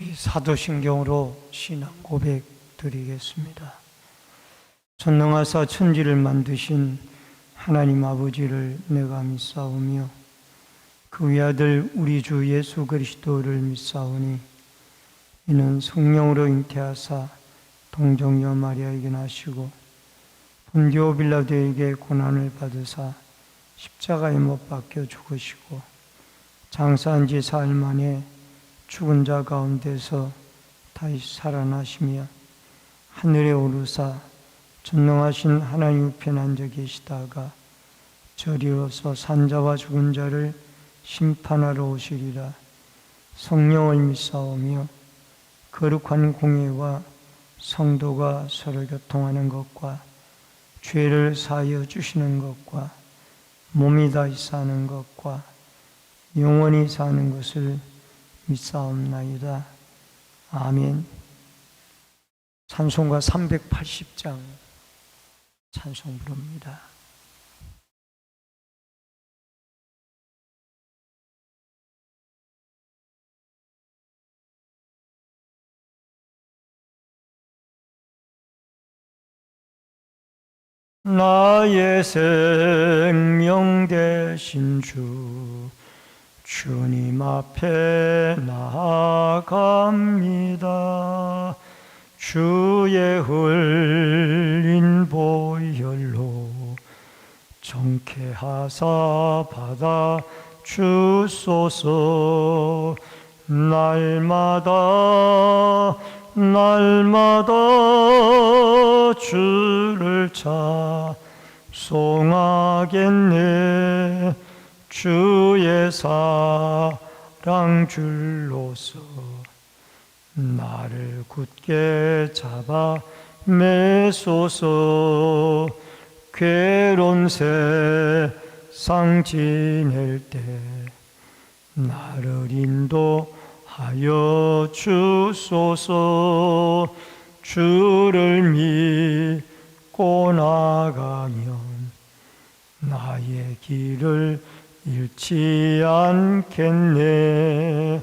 이 사도신경으로 신앙 고백 드리겠습니다. 전능하사 천지를 만드신 하나님 아버지를 내가 믿사오며 그 외아들 우리 주 예수 그리스도를 믿사오니 이는 성령으로 잉태하사 동정녀 마리아에게 나시고 본디오 빌라도에게 고난을 받으사 십자가에 못 박혀 죽으시고 장사한 지 사흘 만에 죽은 자 가운데서 다시 살아나시며 하늘에 오르사 전능하신 하나님 우편에 앉아 계시다가 저리로서 산자와 죽은 자를 심판하러 오시리라. 성령을 믿사오며 거룩한 공예와 성도가 서로 교통하는 것과 죄를 사하여 주시는 것과 몸이 다시 사는 것과 영원히 사는 것을 믿사옵나이다. 아멘. 찬송가 380장 찬송 부릅니다. 나의 생명 되신 주 주님 앞에 나아갑니다. 주의 흘린 보혈로 정케하사 받아 주소서. 날마다 주를 찬송하겠네. 주의 사랑 줄로서 나를 굳게 잡아 매소서. 괴로운 세상 지낼 때 나를 인도하여 주소서. 주를 믿고 나가면 나의 길을 잃지 않겠네.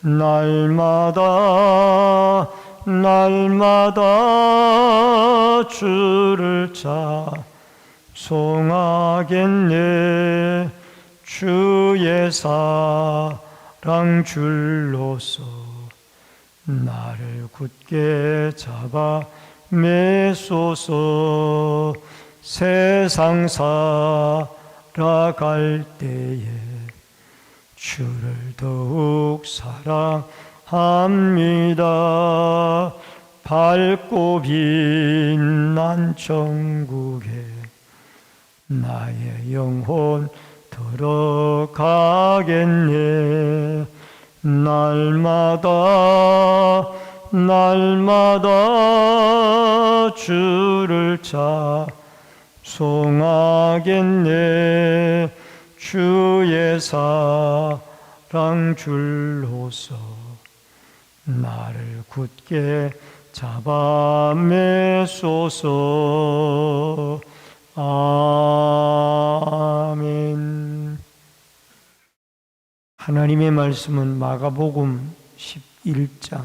날마다 주를 찬송하겠네. 주의 사랑 줄로서 나를 굳게 잡아 매소서. 세상 살아갈 때에 주를 더욱 사랑합니다. 밝고 빛난 천국에 나의 영혼 들어가겠네. 날마다 주를 찬송하겠네. 주의 사랑 줄로서 나를 굳게 잡아 매소서. 아멘. 하나님의 말씀은 마가복음 11장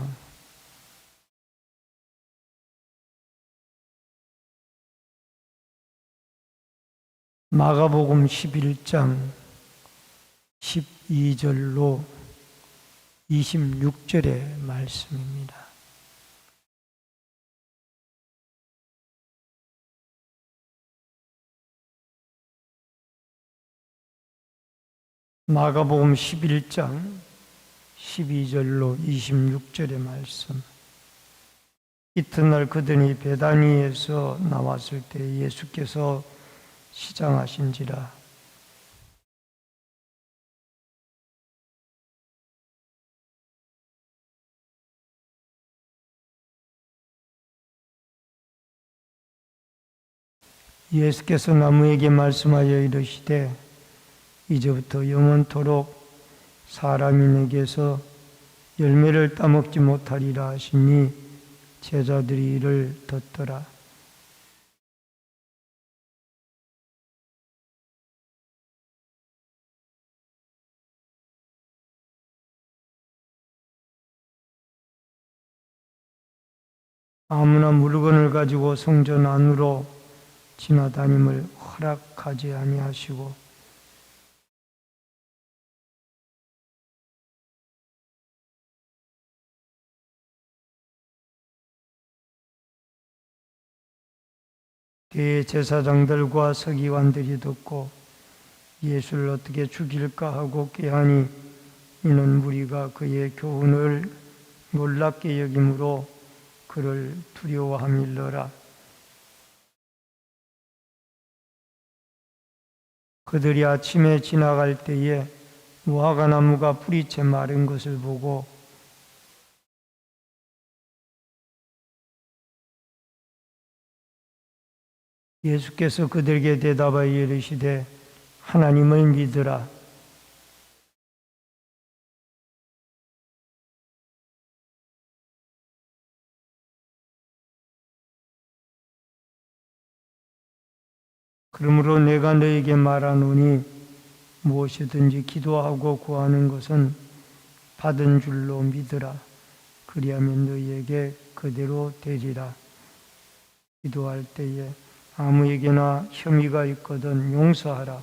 마가복음 11장 12절로 26절의 말씀입니다. 마가복음 11장 12절로 26절의 말씀. 이튿날 그들이 베다니에서 나왔을 때 예수께서 시장하신지라. 예수께서 나무에게 말씀하여 이르시되 이제부터 영원토록 사람이 내게서 열매를 따먹지 못하리라 하시니 제자들이 이를 듣더라. 아무나 물건을 가지고 성전 안으로 지나다님을 허락하지 아니하시고 대제사장들과 서기관들이 듣고 예수를 어떻게 죽일까 하고 꾀하니 이는 무리가 그의 교훈을 놀랍게 여김으로 그를 두려워함일러라. 그들이 아침에 지나갈 때에 무화과나무가 뿌리채 마른 것을 보고 예수께서 그들에게 대답하여 이르시되 하나님을 믿으라. 그러므로 내가 너에게 말하노니 무엇이든지 기도하고 구하는 것은 받은 줄로 믿으라. 그리하면 너희에게 그대로 되리라. 기도할 때에 아무에게나 혐의가 있거든 용서하라.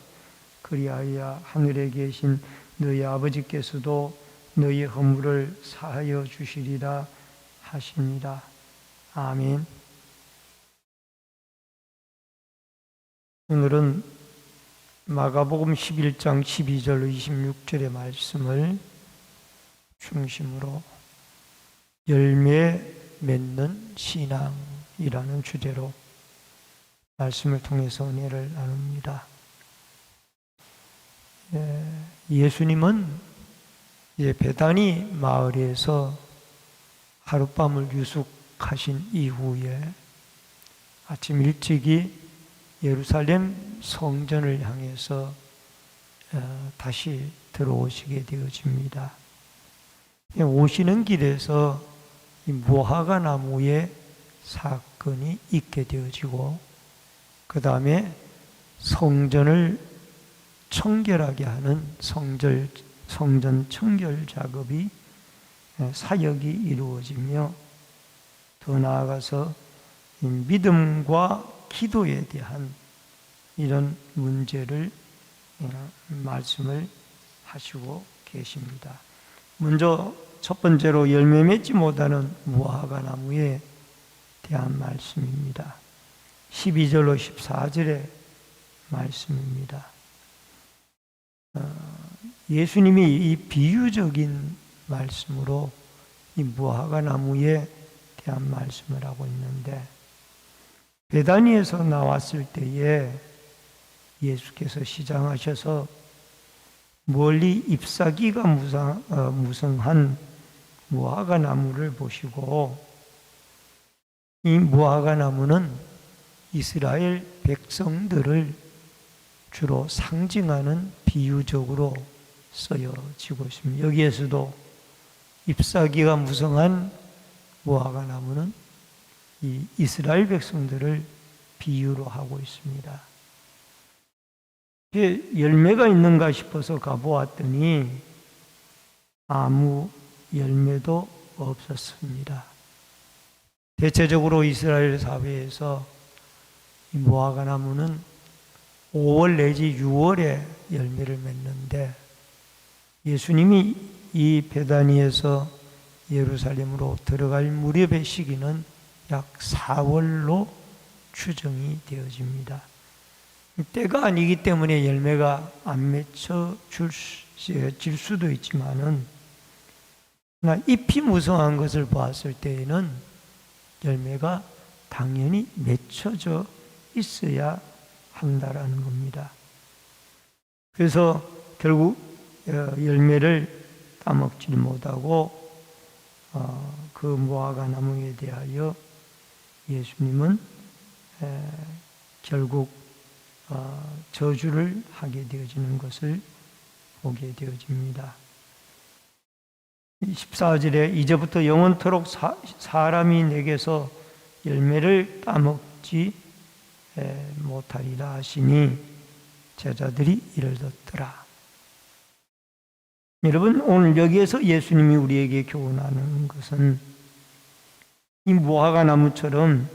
그리하여 하늘에 계신 너희 아버지께서도 너희 허물을 사하여 주시리라 하시니라. 아멘. 오늘은 마가복음 11장 12절 26절의 말씀을 중심으로 열매 맺는 신앙이라는 주제로 말씀을 통해서 은혜를 나눕니다. 예수님은 이제 베다니 마을에서 하룻밤을 유숙하신 이후에 아침 일찍이 예루살렘 성전을 향해서 다시 들어오시게 되어집니다. 오시는 길에서 이 무화과 나무의 사건이 있게 되어지고 그 다음에 성전을 청결하게 하는 성전 청결 작업이 사역이 이루어지며 더 나아가서 믿음과 기도에 대한 이런 문제를 말씀을 하시고 계십니다. 먼저 첫 번째로 열매 맺지 못하는 무화과 나무에 대한 말씀입니다. 12절로 14절의 말씀입니다. 예수님이 이 비유적인 말씀으로 이 무화과 나무에 대한 말씀을 하고 있는데 베다니에서 나왔을 때에 예수께서 시장하셔서 멀리 잎사귀가 무성한 무화과 나무를 보시고 이 무화과 나무는 이스라엘 백성들을 주로 상징하는 비유적으로 쓰여지고 있습니다. 여기에서도 잎사귀가 무성한 무화과 나무는 이 이스라엘 백성들을 비유로 하고 있습니다. 열매가 있는가 싶어서 가보았더니 아무 열매도 없었습니다. 대체적으로 이스라엘 사회에서 이 무화과 나무는 5월 내지 6월에 열매를 맺는데 예수님이 이 베다니에서 예루살렘으로 들어갈 무렵의 시기는 약 4월로 추정이 되어집니다. 때가 아니기 때문에 열매가 안 맺혀질 수도 있지만은 잎이 무성한 것을 보았을 때에는 열매가 당연히 맺혀져 있어야 한다라는 겁니다. 그래서 결국 열매를 따먹지 못하고 그 무화과 나무에 대하여 예수님은 결국 저주를 하게 되어지는 것을 보게 되어집니다. 14절에 이제부터 영원토록 사람이 내게서 열매를 따먹지 못하리라 하시니 제자들이 이를 듣더라. 여러분, 오늘 여기에서 예수님이 우리에게 교훈하는 것은 이 무화과 나무처럼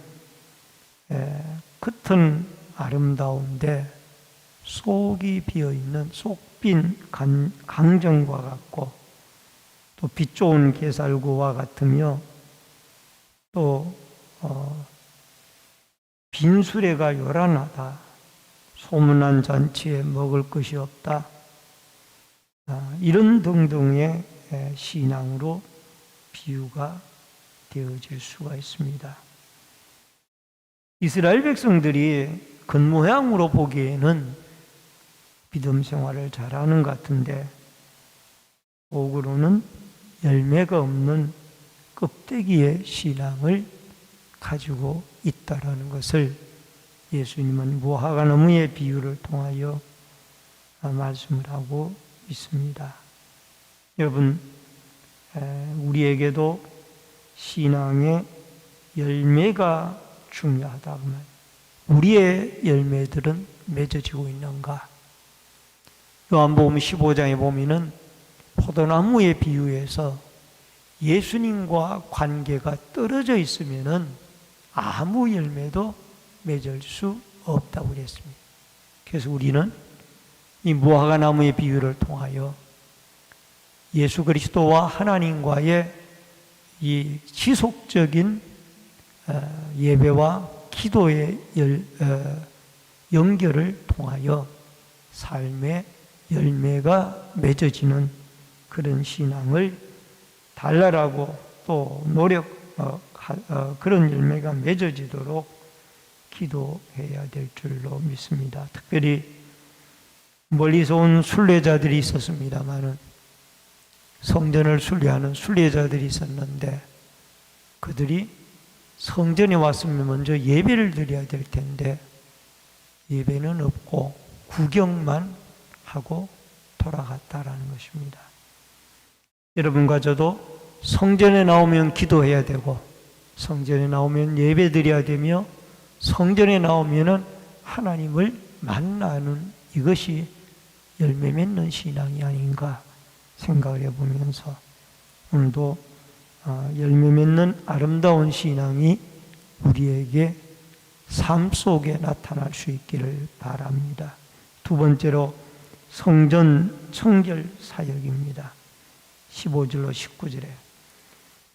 겉은 아름다운데 속이 비어있는 속빈 강정과 같고, 또 빛 좋은 게살구와 같으며, 또 빈수레가 요란하다. 소문난 잔치에 먹을 것이 없다. 이런 등등의 신앙으로 비유가 되어질 수가 있습니다. 이스라엘 백성들이 겉모양으로 보기에는 믿음 생활을 잘하는 것 같은데, 속으로는 열매가 없는 껍데기의 신앙을 가지고 있다라는 것을 예수님은 무화과 나무의 비유를 통하여 말씀을 하고 있습니다. 여러분, 우리에게도 신앙의 열매가 중요하다. 우리의 열매들은 맺어지고 있는가? 요한복음 15장에 보면은 포도나무의 비유에서 예수님과 관계가 떨어져 있으면은 아무 열매도 맺을 수 없다고 그랬습니다. 그래서 우리는 이 무화과 나무의 비유를 통하여 예수 그리스도와 하나님과의 이 지속적인 예배와 기도의 연결을 통하여 삶의 열매가 맺어지는 그런 신앙을 달라라고 또 그런 열매가 맺어지도록 기도해야 될 줄로 믿습니다. 특별히 멀리서 온 순례자들이 있었습니다마는, 성전을 순례하는 순례자들이 있었는데, 그들이 성전에 왔으면 먼저 예배를 드려야 될 텐데 예배는 없고 구경만 하고 돌아갔다라는 것입니다. 여러분과 저도 성전에 나오면 기도해야 되고, 성전에 나오면 예배 드려야 되며, 성전에 나오면은 하나님을 만나는 이것이 열매 맺는 신앙이 아닌가 생각을 해보면서 오늘도 열매 맺는 아름다운 신앙이 우리에게 삶 속에 나타날 수 있기를 바랍니다. 두 번째로 성전 청결 사역입니다. 15절로 19절에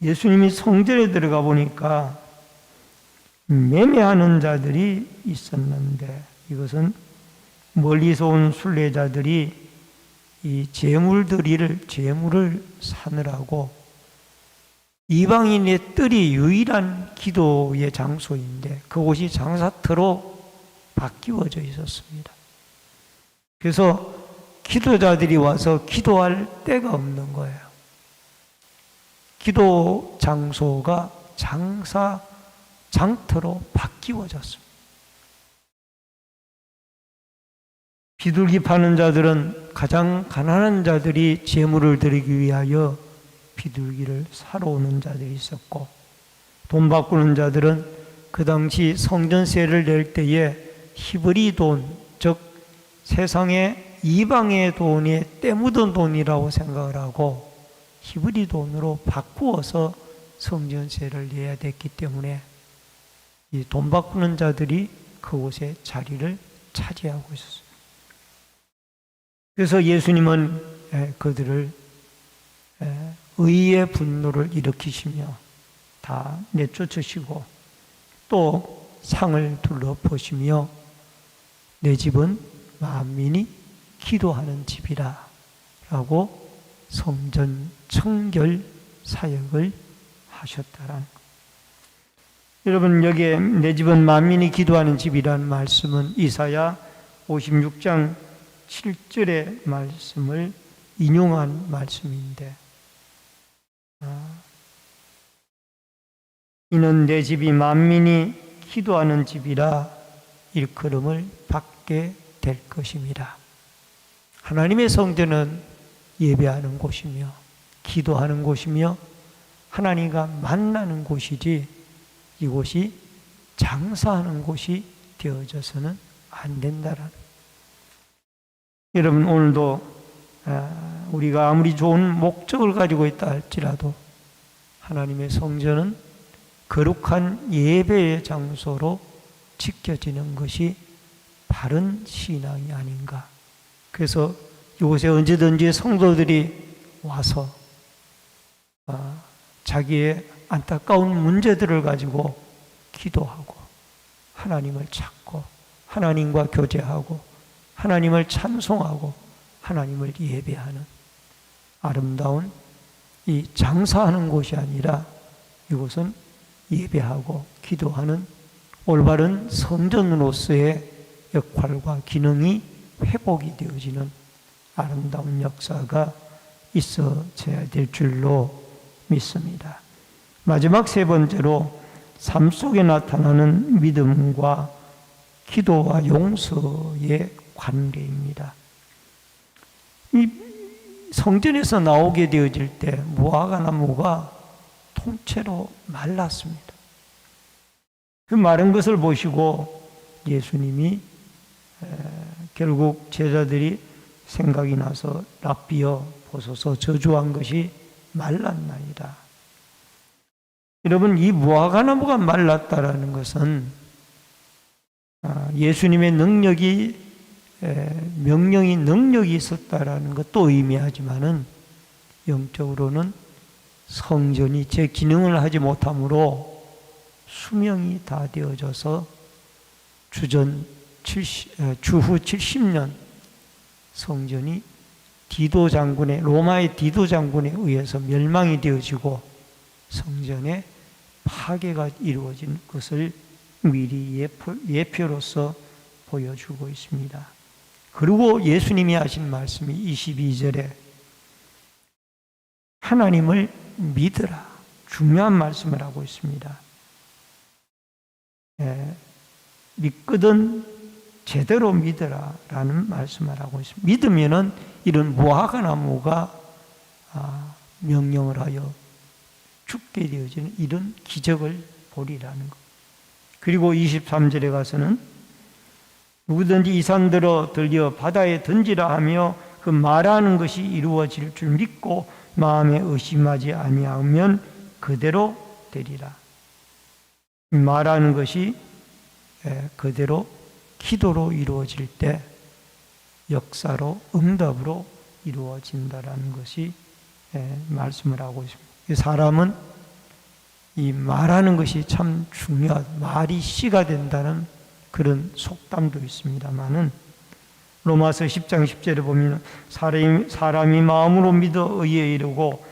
예수님이 성전에 들어가 보니까 매매하는 자들이 있었는데, 이것은 멀리서 온 순례자들이 이 재물을 사느라고, 이방인의 뜰이 유일한 기도의 장소인데 그곳이 장사터로 바뀌어져 있었습니다. 그래서 기도자들이 와서 기도할 데가 없는 거예요. 기도 장소가 장터로 바뀌어졌습니다. 비둘기 파는 자들은, 가장 가난한 자들이 재물을 드리기 위하여 비둘기를 사러 오는 자들이 있었고, 돈 바꾸는 자들은 그 당시 성전세를 낼 때에 히브리 돈, 즉 세상의 이방의 돈에 때묻은 돈이라고 생각을 하고 히브리 돈으로 바꾸어서 성전세를 내야 됐기 때문에 이 돈 바꾸는 자들이 그곳에 자리를 차지하고 있었습니다. 그래서 예수님은 그들을 의의 분노를 일으키시며 다 내쫓으시고, 또 상을 둘러보시며 내 집은 만민이 기도하는 집이라 라고 성전 청결 사역을 하셨다라는 것. 여러분, 여기에 내 집은 만민이 기도하는 집이라는 말씀은 이사야 56장 7절의 말씀을 인용한 말씀인데, 이는 내 집이 만민이 기도하는 집이라 일컬음을 받게 될 것입니다. 하나님의 성전은 예배하는 곳이며 기도하는 곳이며 하나님과 만나는 곳이지, 이곳이 장사하는 곳이 되어져서는 안 된다라는. 여러분, 오늘도 우리가 아무리 좋은 목적을 가지고 있다 할지라도 하나님의 성전은 거룩한 예배의 장소로 지켜지는 것이 바른 신앙이 아닌가. 그래서 이곳에 언제든지 성도들이 와서 자기의 안타까운 문제들을 가지고 기도하고 하나님을 찾고 하나님과 교제하고 하나님을 찬송하고 하나님을 예배하는 아름다운 이 장사하는 곳이 아니라 이곳은 예배하고 기도하는 올바른 성전으로서의 역할과 기능이 회복이 되어지는 아름다운 역사가 있어져야 될 줄로 믿습니다. 마지막 세 번째로 삶 속에 나타나는 믿음과 기도와 용서의 관계입니다. 이 성전에서 나오게 되어질 때 무화과 나무가 통째로 말랐습니다. 그 마른 것을 보시고 예수님이 결국 제자들이 생각이 나서 랍비여 보소서 저주한 것이 말랐나이다. 여러분, 이 무화과 나무가 말랐다라는 것은 예수님의 명령이 능력이 있었다라는 것도 의미하지만은 영적으로는 성전이 제 기능을 하지 못함으로 수명이 다 되어져서 주후 70년 성전이 로마의 디도 장군에 의해서 멸망이 되어지고 성전의 파괴가 이루어진 것을 미리 예표로서 보여주고 있습니다. 그리고 예수님이 하신 말씀이 22절에 하나님을 믿으라. 중요한 말씀을 하고 있습니다. 믿거든 제대로 믿으라 라는 말씀을 하고 있습니다. 믿으면은 이런 무화과 나무가 명령을 하여 죽게 되어지는 이런 기적을 보리라는 것. 그리고 23절에 가서는 누구든지 이 산 들어 들려 바다에 던지라 하며 그 말하는 것이 이루어질 줄 믿고 마음에 의심하지 아니하면 그대로 되리라. 말하는 것이 그대로 기도로 이루어질 때 역사로 응답으로 이루어진다라는 것이 말씀을 하고 있습니다. 사람은 이 말하는 것이 참 말이 씨가 된다는 그런 속담도 있습니다만은 로마서 10장 10절에 보면 사람이 마음으로 믿어 의에 이르고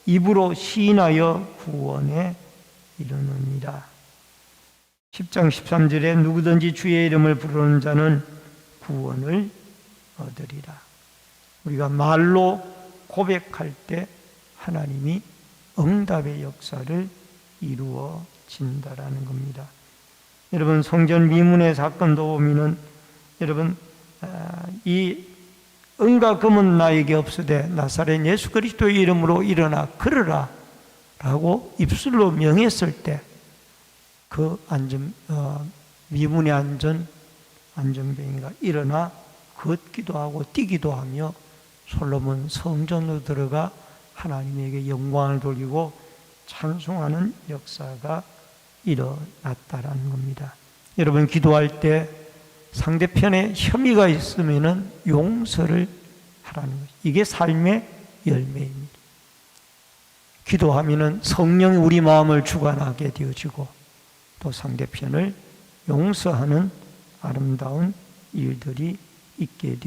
입으로 시인하여 구원에 이르느니라. 10장 13절에 누구든지 주의 이름을 부르는 자는 구원을 얻으리라. 우리가 말로 고백할 때 하나님이 응답의 역사를 이루어진다라는 겁니다. 여러분, 성전 미문의 사건도 보면은 여러분 이 은과 금은 나에게 없으되 나사렛 예수 그리스도의 이름으로 일어나 걸으라 라고 입술로 명했을 때 그 미문의 안전뱅이가 일어나 걷기도 하고 뛰기도 하며 솔로몬 성전으로 들어가 하나님에게 영광을 돌리고 찬송하는 역사가 일어났다라는 겁니다. 여러분, 기도할 때 상대편에 혐의가 있으면은 용서를 하라는 것이 이게 삶의 열매입니다. 기도하면은 성령이 우리 마음을 주관하게 되어지고 또 상대편을 용서하는 아름다운 일들이 있게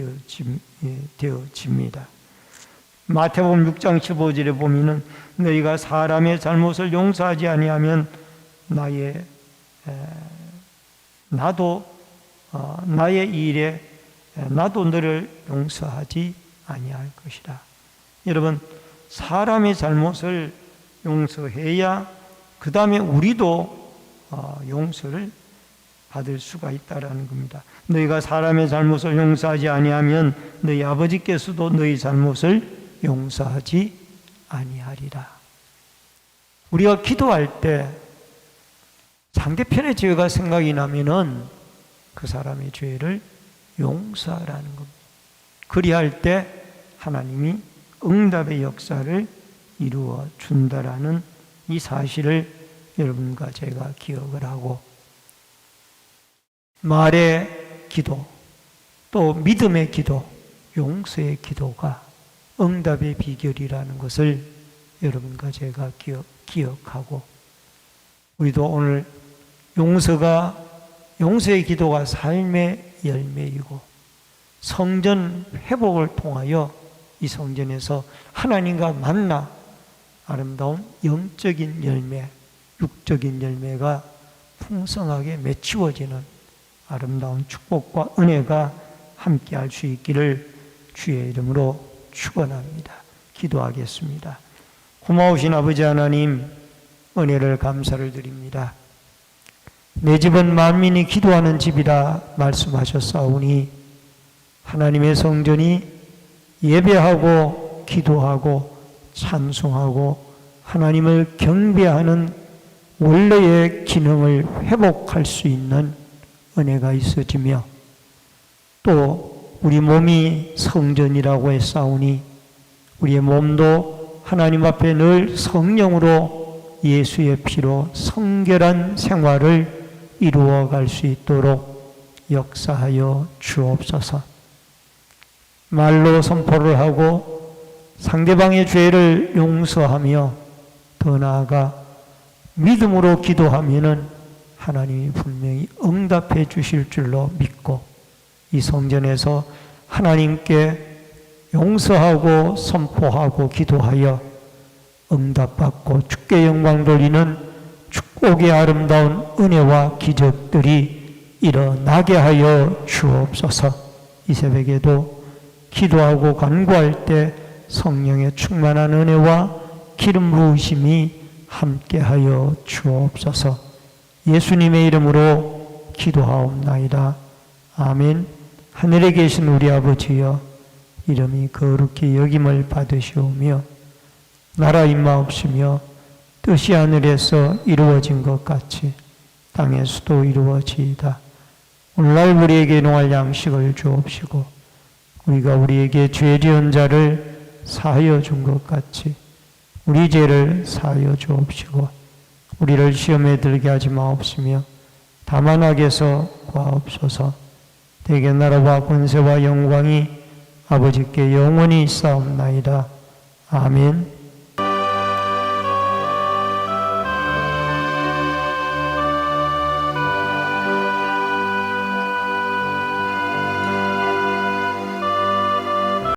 되어집니다. 마태복음 6장 15절에 보면은 너희가 사람의 잘못을 용서하지 아니하면 나의 일에 나도 너를 용서하지 아니할 것이라. 여러분, 사람의 잘못을 용서해야 그 다음에 우리도 용서를 받을 수가 있다라는 겁니다. 너희가 사람의 잘못을 용서하지 아니하면 너희 아버지께서도 너희 잘못을 용서하지 아니하리라. 우리가 기도할 때 상대편의 죄가 생각이 나면은 그 사람의 죄를 용서하라는 겁니다. 그리할 때 하나님이 응답의 역사를 이루어 준다라는 이 사실을 여러분과 제가 기억을 하고, 말의 기도, 또 믿음의 기도, 용서의 기도가 응답의 비결이라는 것을 여러분과 제가 기억하고, 우리도 오늘 용서의 기도가 삶의 열매이고, 성전 회복을 통하여 이 성전에서 하나님과 만나 아름다운 영적인 열매, 육적인 열매가 풍성하게 맺히워지는 아름다운 축복과 은혜가 함께할 수 있기를 주의 이름으로 축원합니다. 기도하겠습니다. 고마우신 아버지 하나님, 은혜를 감사를 드립니다. 내 집은 만민이 기도하는 집이라 말씀하셨사오니 하나님의 성전이 예배하고 기도하고 찬송하고 하나님을 경배하는 원래의 기능을 회복할 수 있는 은혜가 있어지며, 또 우리 몸이 성전이라고 했사오니 우리의 몸도 하나님 앞에 늘 성령으로 예수의 피로 성결한 생활을 이루어갈 수 있도록 역사하여 주옵소서. 말로 선포를 하고 상대방의 죄를 용서하며 더 나아가 믿음으로 기도하면은 하나님이 분명히 응답해 주실 줄로 믿고, 이 성전에서 하나님께 용서하고 선포하고 기도하여 응답받고 주께 영광 돌리는 축복의 아름다운 은혜와 기적들이 일어나게 하여 주옵소서. 이 새벽에도 기도하고 간구할 때 성령의 충만한 은혜와 기름 부으심이 함께하여 주옵소서. 예수님의 이름으로 기도하옵나이다. 아멘. 하늘에 계신 우리 아버지여, 이름이 거룩히 여김을 받으시오며 나라 임하옵시며 뜻이 하늘에서 이루어진 것 같이 땅에서도 이루어지이다. 오늘날 우리에게 일용할 양식을 주옵시고 우리가 우리에게 죄 지은 자를 사하여 준 것 같이 우리 죄를 사하여 주옵시고 우리를 시험에 들게 하지 마옵시며 다만 악에서 구하옵소서. 대개 나라와 권세와 영광이 아버지께 영원히 있사옵나이다. 아멘.